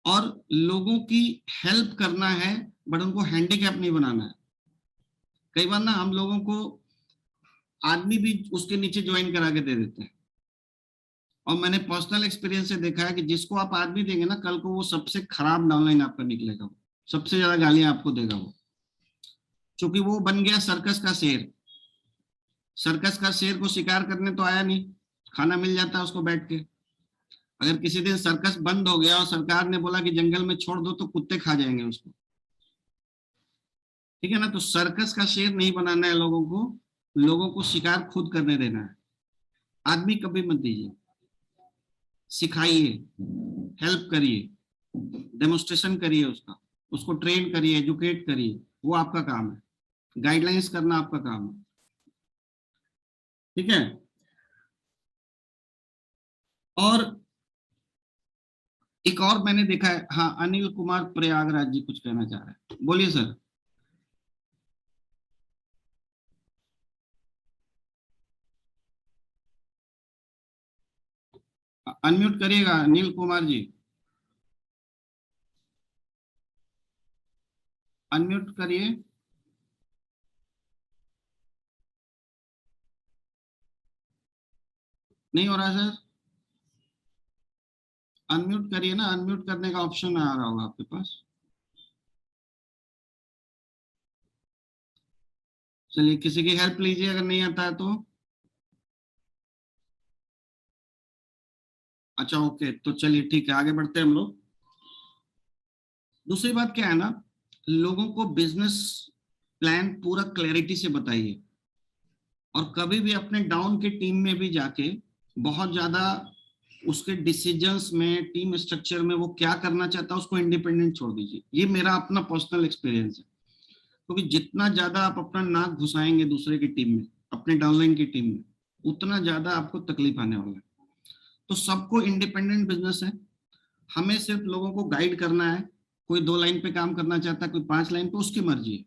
और लोगों की हेल्प करना है, बट उनको हैंडीकैप नहीं बनाना है। कई बार ना हम लोगों को आदमी भी उसके नीचे ज्वाइन करा के दे देते हैं, और मैंने पर्सनल एक्सपीरियंस से देखा है कि जिसको आप आदमी देंगे ना, कल को वो सबसे खराब डाउनलाइन आपका निकलेगा, वो सबसे ज्यादा गालियां आपको देगा वो, क्योंकि वो बन गया सर्कस का शेर। सर्कस का शेर को शिकार करने तो आया नहीं, खाना मिल जाता उसको बैठ के। अगर किसी दिन सर्कस बंद हो गया और सरकार ने बोला कि जंगल में छोड़ दो, तो कुत्ते खा जाएंगे उसको, ठीक है ना। तो सर्कस का शेर नहीं बनाना है लोगों को शिकार खुद करने देना है। आदमी कभी मत दीजिए, सिखाइए, हेल्प करिए, डेमोन्स्ट्रेशन करिए, उसको ट्रेन करिए, एजुकेट करिए, वो आपका काम है। गाइडलाइंस करना आपका काम है, ठीक है। और एक और मैंने देखा है, हाँ, अनिल कुमार प्रयागराज जी कुछ कहना चाह रहे हैं, बोलिए सर। अनम्यूट करिएगा अनिल कुमार जी, अनम्यूट करिए। नहीं हो रहा सर, अनम्यूट करिए ना, अनम्यूट करने का ऑप्शन आ रहा होगा आपके पास। चलिए किसी की हेल्प लीजिए अगर नहीं आता है तो। अच्छा ओके, तो चलिए ठीक है, आगे बढ़ते हैं हम लोग। दूसरी बात क्या है ना, लोगों को बिजनेस प्लान पूरा क्लैरिटी से बताइए। और कभी भी अपने डाउन की टीम में भी जाके बहुत ज्यादा उसके डिसीजंस में, टीम स्ट्रक्चर में वो क्या करना चाहता है उसको इंडिपेंडेंट छोड़ दीजिए। ये मेरा अपना पर्सनल एक्सपीरियंस है। क्योंकि जितना ज्यादा आप अपना नाक घुसाएंगे दूसरे की टीम में, अपने डाउनलाइन की टीम में, उतना ज्यादा आपको तकलीफ आने वाला है। तो सबको इंडिपेंडेंट बिजनेस है, हमें सिर्फ लोगों को गाइड करना है। कोई 2 लाइन पे काम करना चाहता है, कोई 5 लाइन पे, उसकी मर्जी है।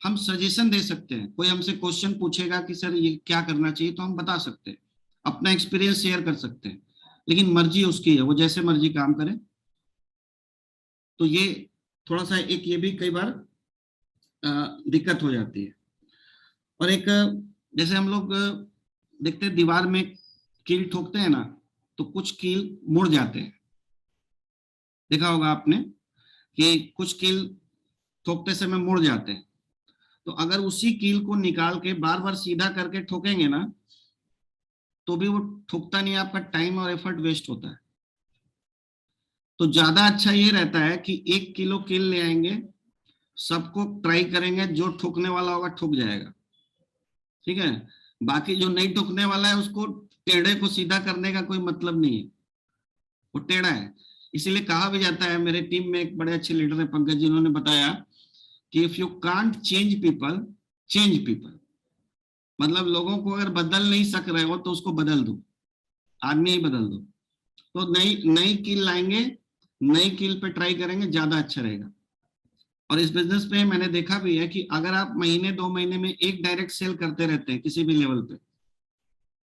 हम सजेशन दे सकते हैं, कोई हमसे क्वेश्चन पूछेगा कि सर ये क्या करना चाहिए, तो हम बता सकते हैं, अपना एक्सपीरियंस शेयर कर सकते हैं। लेकिन मर्जी उसकी है, वो जैसे मर्जी काम करे। तो ये थोड़ा सा एक ये भी कई बार दिक्कत हो जाती है। और एक जैसे हम लोग देखते हैं दीवार में कील ठोकते हैं ना, तो कुछ कील मुड़ जाते हैं। देखा होगा आपने कि कुछ कील ठोकते समय मुड़ जाते हैं। तो अगर उसी कील को निकाल के बार बार सीधा करके ठोकेंगे ना, तो भी वो ठुकता नहीं, आपका टाइम और एफर्ट वेस्ट होता है। तो ज्यादा अच्छा ये रहता है कि 1 किलो कील ले आएंगे, सबको ट्राई करेंगे, जो ठुकने वाला होगा ठुक जाएगा, ठीक है। बाकी जो नहीं ठुकने वाला है उसको टेढ़े को सीधा करने का कोई मतलब नहीं है, वो टेढ़ा है। इसीलिए कहा भी जाता है, मेरे टीम में एक बड़े अच्छे लीडर है पंकज जी, उन्होंने बताया कि if you can't change people, change people. मतलब लोगों को अगर बदल नहीं सक रहे हो तो उसको बदल दो, आदमी ही बदल दो। तो नई नई कील लाएंगे, नई कील पे ट्राई करेंगे, ज्यादा अच्छा रहेगा। और इस बिजनेस पे मैंने देखा भी है कि अगर आप महीने 2 महीने में एक डायरेक्ट सेल करते रहते हैं किसी भी लेवल पे,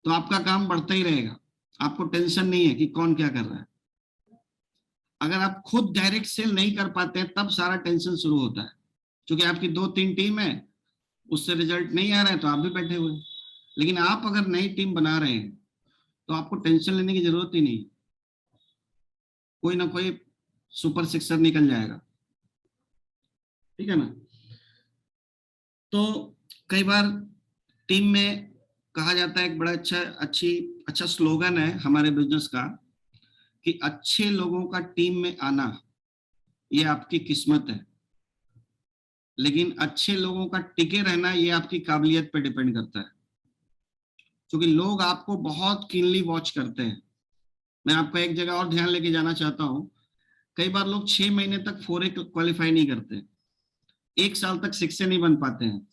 तो आपका काम बढ़ता ही रहेगा, आपको टेंशन नहीं है कि कौन क्या कर रहा है। अगर आप खुद डायरेक्ट सेल नहीं कर पाते हैं, तब सारा टेंशन शुरू होता है, क्योंकि आपकी 2-3 टीम है, उससे रिजल्ट नहीं आ रहा है तो आप भी बैठे हुए हैं। लेकिन आप अगर नई टीम बना रहे हैं तो आपको टेंशन लेने की जरूरत ही नहीं, कोई ना कोई सुपर सिक्सर निकल जाएगा, ठीक है ना। तो कई बार टीम में कहा जाता है, एक बड़ा अच्छा स्लोगन है हमारे बिजनेस का, कि अच्छे लोगों का टीम में आना ये आपकी किस्मत है, लेकिन अच्छे लोगों का टिके रहना ये आपकी काबिलियत पर डिपेंड करता है। क्योंकि लोग आपको बहुत कीनली वॉच करते हैं। मैं आपको एक जगह और ध्यान लेके जाना चाहता हूँ। कई बार लोग 6 महीने तक 4A क्वालिफाई नहीं करते, 1 साल तक 6A नहीं बन पाते हैं।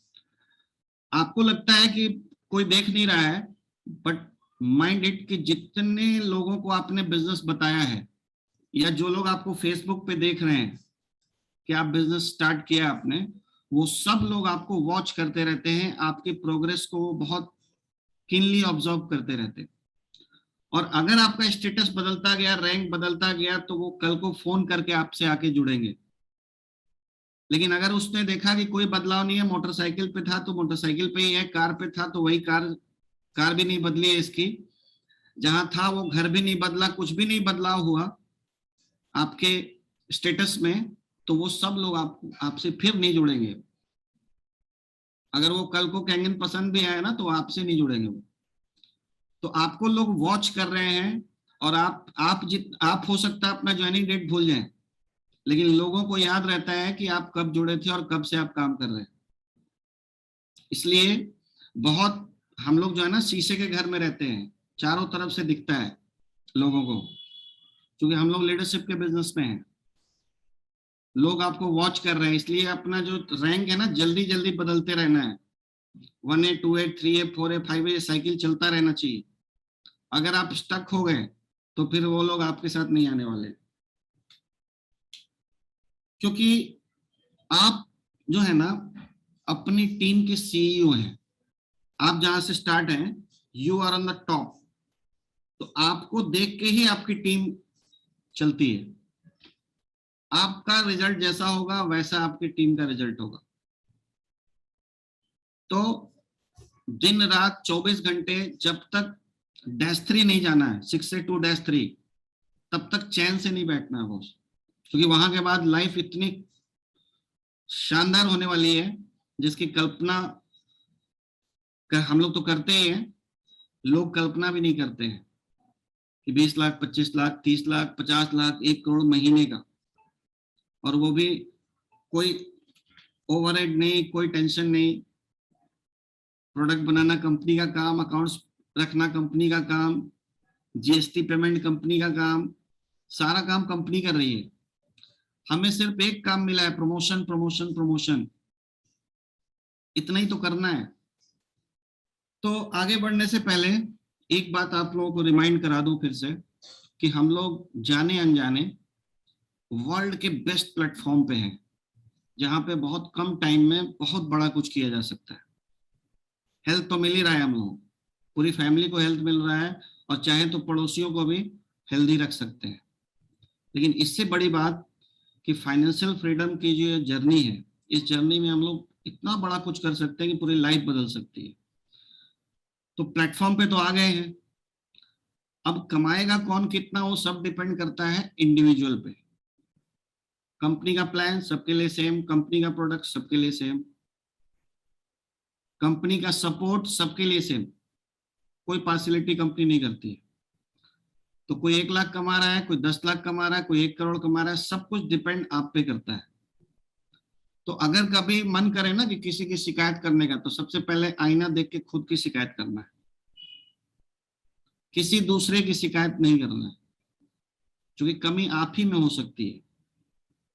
आपको लगता है कि कोई देख नहीं रहा है, बट माइंड इट कि जितने लोगों को आपने बिजनेस बताया है, या जो लोग आपको फेसबुक पे देख रहे हैं कि आप बिजनेस स्टार्ट किया आपने, वो सब लोग आपको वॉच करते रहते हैं, आपकी प्रोग्रेस को वो बहुत कीनली ऑब्जर्व करते रहते हैं। और अगर आपका स्टेटस बदलता गया, रैंक बदलता गया, तो वो कल को फोन करके आपसे आके जुड़ेंगे। लेकिन अगर उसने देखा कि कोई बदलाव नहीं है, मोटरसाइकिल पे था तो मोटरसाइकिल पे ही है, कार पे था तो वही कार, कार भी नहीं बदली है इसकी, जहां था वो घर भी नहीं बदला, कुछ भी नहीं बदलाव हुआ आपके स्टेटस में, तो वो सब लोग आपसे फिर नहीं जुड़ेंगे। अगर वो कल को कैंगन पसंद भी आए ना तो आपसे नहीं जुड़ेंगे वो। तो आपको लोग वॉच कर रहे हैं, और आप हो सकता है अपना ज्वाइनिंग डेट भूल जाएं, लेकिन लोगों को याद रहता है कि आप कब जुड़े थे और कब से आप काम कर रहे हैं। इसलिए बहुत हम लोग जो है ना शीशे के घर में रहते हैं, चारों तरफ से दिखता है लोगों को, क्योंकि हम लोग लीडरशिप के बिजनेस में हैं। लोग आपको वॉच कर रहे हैं, इसलिए अपना जो रैंक है ना जल्दी जल्दी बदलते रहना है। 1A 2A 3A 4A 5A cycle चलता रहना चाहिए। अगर आप स्टक हो गए तो फिर वो लोग आपके साथ नहीं आने वाले, क्योंकि आप जो है ना अपनी टीम के सीईओ हैं। आप जहां से स्टार्ट हैं, you are on the top, तो आपको देख के ही आपकी टीम चलती है। आपका रिजल्ट जैसा होगा वैसा आपकी टीम का रिजल्ट होगा। तो दिन रात 24 घंटे जब तक -3 नहीं जाना है, 6 से 2 -3, तब तक चैन से नहीं बैठना है बॉस, क्योंकि वहां के बाद लाइफ इतनी शानदार होने वाली है जिसकी कल्पना हम लोग तो करते ही हैं, लोग कल्पना भी नहीं करते हैं कि 20 लाख 25 लाख 30 लाख 50 लाख 1 करोड़ महीने का, और वो भी कोई ओवरहेड नहीं, कोई टेंशन नहीं। प्रोडक्ट बनाना कंपनी का काम, अकाउंट्स रखना कंपनी का काम, जीएसटी पेमेंट कंपनी का काम, सारा काम कंपनी कर रही है। हमें सिर्फ एक काम मिला है, प्रमोशन प्रमोशन प्रमोशन, इतना ही तो करना है। तो आगे बढ़ने से पहले एक बात आप लोगों को रिमाइंड करा दूं फिर से, कि हम लोग जाने अनजाने वर्ल्ड के बेस्ट प्लेटफॉर्म पे हैं, जहां पे बहुत कम टाइम में बहुत बड़ा कुछ किया जा सकता है। हेल्थ तो मिल ही रहा है हम लोगों को, पूरी फैमिली को हेल्थ मिल रहा है, और चाहे तो पड़ोसियों को भी हेल्दी रख सकते हैं। लेकिन इससे बड़ी बात कि फाइनेंशियल फ्रीडम की जो जर्नी है, इस जर्नी में हम लोग इतना बड़ा कुछ कर सकते हैं कि पूरी लाइफ बदल सकती है। तो प्लेटफॉर्म पे तो आ गए हैं, अब कमाएगा कौन कितना वो सब डिपेंड करता है इंडिविजुअल पे। कंपनी का प्लान सबके लिए सेम, कंपनी का प्रोडक्ट सबके लिए सेम, कंपनी का सपोर्ट सबके लिए सेम, कोई पार्शियलिटी कंपनी नहीं करती है। तो कोई 1 लाख कमा रहा है, कोई 10 लाख कमा रहा है, कोई 1 करोड़ कमा रहा है, सब कुछ डिपेंड आप पे करता है। तो अगर कभी मन करे ना कि किसी की शिकायत करने का, तो सबसे पहले आईना देख के खुद की शिकायत करना है, किसी दूसरे की शिकायत नहीं करना है, क्योंकि कमी आप ही में हो सकती है,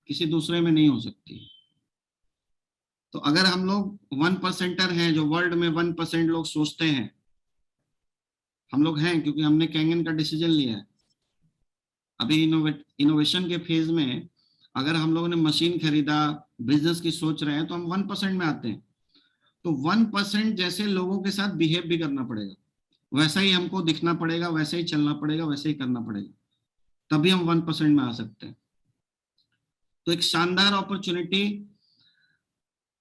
किसी दूसरे में नहीं हो सकती। तो अगर हम लोग 1%er हैं, जो वर्ल्ड में 1% लोग सोचते हैं, हम लोग हैं, क्योंकि हमने कैंगन का डिसीजन लिया है। अभी इनोवेशन के फेज में अगर हम लोगों ने मशीन खरीदा, बिजनेस की सोच रहे हैं, तो हम 1% में आते हैं। तो 1% जैसे लोगों के साथ बिहेव भी करना पड़ेगा, वैसा ही हमको दिखना पड़ेगा, वैसे ही चलना पड़ेगा, वैसे ही करना पड़ेगा, तभी हम 1% में आ सकते हैं। तो एक शानदार अपॉर्चुनिटी,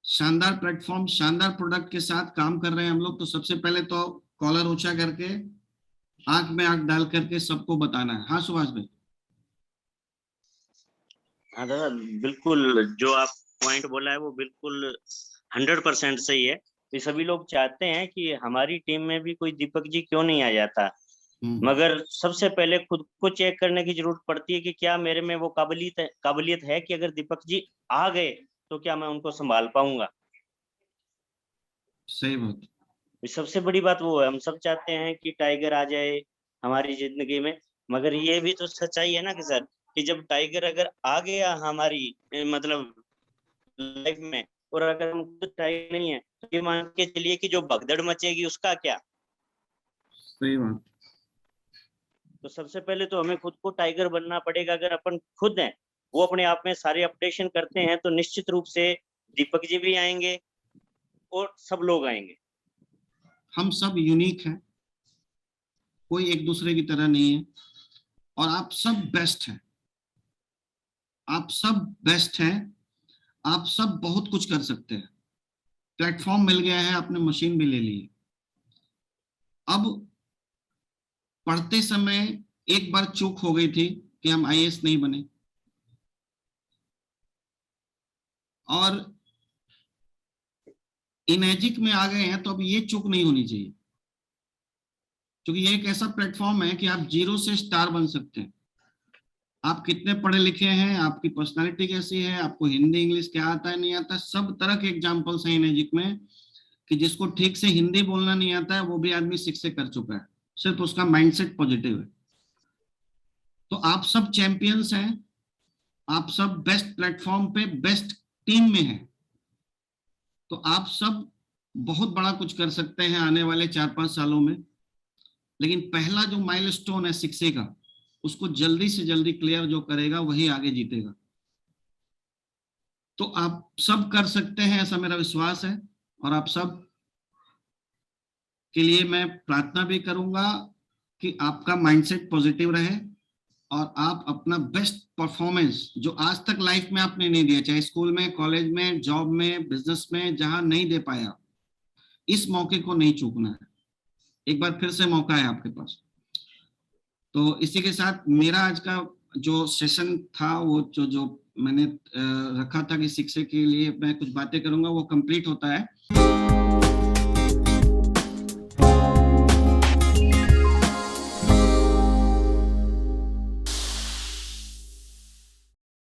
शानदार प्लेटफॉर्म, शानदार प्रोडक्ट के साथ काम कर रहे हैं हम लोग। तो सबसे पहले तो कॉलर ऊंचा करके, आंख में आंख डाल करके सबको बताना है। हाँ सुभाष भाई। हाँ दादा, बिल्कुल जो आप पॉइंट बोला है वो बिल्कुल 100% सही है। तो सभी लोग चाहते हैं कि हमारी टीम में भी कोई दीपक जी क्यों नहीं आ जाता, मगर सबसे पहले खुद को चेक करने की जरूरत पड़ती है कि क्या मेरे में वो काबिलियत है कि अगर दीपक जी आ गए तो क्या मैं उनको संभाल पाऊंगा। सही बात। सबसे बड़ी बात वो है, हम सब चाहते हैं कि टाइगर आ जाए हमारी जिंदगी में, मगर ये भी तो सच्चाई है ना कि सर, कि जब टाइगर अगर आ गया हमारी मतलब लाइफ में, और अगर हम खुद टाइगर नहीं है, तो ये मान के चलिए कि जो भगदड़ मचेगी उसका क्या। सही बात। तो सबसे पहले तो हमें खुद को टाइगर बनना पड़ेगा। अगर अपन खुद हैं, वो अपने आप में सारे अपडेशन करते हैं, तो निश्चित रूप से दीपक जी भी आएंगे और सब लोग आएंगे। हम सब यूनिक हैं, कोई एक दूसरे की तरह नहीं है, और आप सब बेस्ट हैं, आप सब बेस्ट हैं, आप सब बहुत कुछ कर सकते हैं। प्लेटफॉर्म मिल गया है, आपने मशीन भी ले ली है। अब पढ़ते समय एक बार चूक हो गई थी कि हम आईएएस नहीं बने, और इनएजिक में आ गए हैं तो अब ये चूक नहीं होनी चाहिए, क्योंकि ये एक ऐसा प्लेटफॉर्म है कि आप जीरो से स्टार बन सकते हैं। आप कितने पढ़े लिखे हैं, आपकी पर्सनालिटी कैसी है, आपको हिंदी इंग्लिश क्या आता है नहीं आता है, सब तरह के एग्जाम्पल्स हैं इनएजिक में, कि जिसको ठीक से हिंदी बोलना नहीं आता है वो भी आदमी शिक्षे कर चुका है, सिर्फ उसका माइंडसेट पॉजिटिव है। तो आप सब चैंपियंस हैं, आप सब बेस्ट प्लेटफॉर्म पे बेस्ट टीम में हैं, तो आप सब बहुत बड़ा कुछ कर सकते हैं आने वाले 4-5 सालों में। लेकिन पहला जो माइलस्टोन है शिक्षे का, उसको जल्दी से जल्दी क्लियर जो करेगा वही आगे जीतेगा। तो आप सब कर सकते हैं, ऐसा मेरा विश्वास है, और आप सब के लिए मैं प्रार्थना भी करूंगा कि आपका माइंडसेट पॉजिटिव रहे और आप अपना बेस्ट परफॉर्मेंस जो आज तक लाइफ में आपने नहीं दिया, चाहे स्कूल में, कॉलेज में, जॉब में, बिजनेस में, जहां नहीं दे पाया, इस मौके को नहीं चूकना है। एक बार फिर से मौका है आपके पास। तो इसी के साथ मेरा आज का जो सेशन था, वो जो मैंने रखा था कि शिक्षक के लिए मैं कुछ बातें करूंगा, वो कंप्लीट होता है।